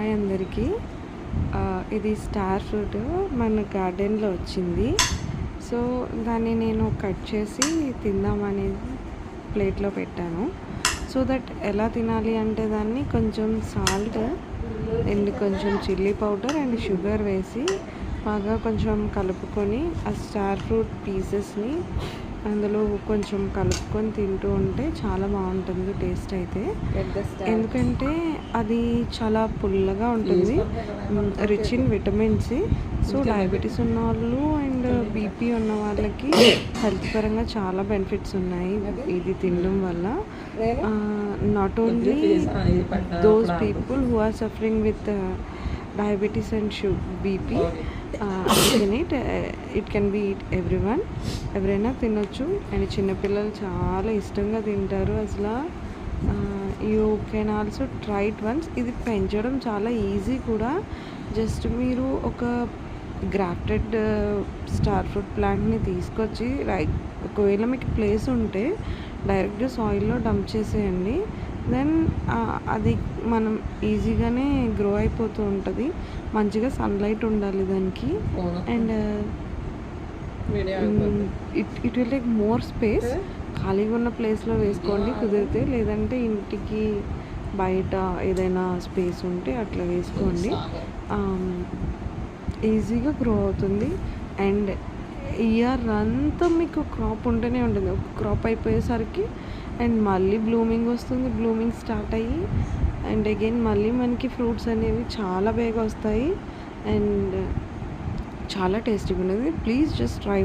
Hi అందరికీ. ఇది star fruit మన గార్డెన్లో వచ్చింది. సో దాన్ని నేను కట్ చేసి తిందామనేది ప్లేట్లో పెట్టాను. సో దట్ ఎలా తినాలి అంటే దాన్ని కొంచెం సాల్ట్ అండ్ కొంచెం చిల్లీ పౌడర్ అండ్ షుగర్ వేసి బాగా కొంచెం కలుపుకొని ఆ స్టార్ ఫ్రూట్ పీసెస్ని అందులో కొంచెం కలుపుకొని తింటూ ఉంటే చాలా బాగుంటుంది టేస్ట్ అయితే. ఎందుకంటే అది చాలా పుల్లగా ఉంటుంది, rich in vitamins. So diabetes ఉన్న వాళ్ళు అండ్ బీపీ ఉన్న వాళ్ళకి హెల్త్ పరంగా చాలా బెనిఫిట్స్ ఉన్నాయి ఇది తినడం వల్ల. Not only those people who are suffering with diabetes and BP it can be eat everyone, ఎవరైనా తినొచ్చు. అండ్ చిన్నపిల్లలు చాలా ఇష్టంగా తింటారు అసలు. You can also try it once. ఇది పెంచడం చాలా ఈజీ కూడా. జస్ట్ మీరు ఒక గ్రాఫ్టెడ్ స్టార్ ఫ్రూట్ ప్లాంట్ని తీసుకొచ్చి ఒకవేళ మీకు ప్లేస్ ఉంటే డైరెక్ట్గా సాయిల్లో డంప్ చేసేయండి. దెన్ అది మనం ఈజీగానే గ్రో అయిపోతూ ఉంటుంది. మంచిగా సన్లైట్ ఉండాలి దానికి. And it will take more space. ఖాళీగా ఉన్న ప్లేస్లో వేసుకోండి కుదిరితే, లేదంటే ఇంటికి బయట ఏదైనా స్పేస్ ఉంటే అట్లా వేసుకోండి. ఈజీగా గ్రో అవుతుంది. అండ్ ఇయర్ అంతా మీకు క్రాప్ ఉంటూనే ఉంటుంది. ఒక క్రాప్ అయిపోయేసరికి అండ్ మళ్ళీ బ్లూమింగ్ వస్తుంది. బ్లూమింగ్ స్టార్ట్ అయ్యి అండ్ అగైన్ మళ్ళీ మనకి ఫ్రూట్స్ అనేవి చాలా బేగా వస్తాయి అండ్ చాలా టేస్టీగా ఉంటుంది. Please just try.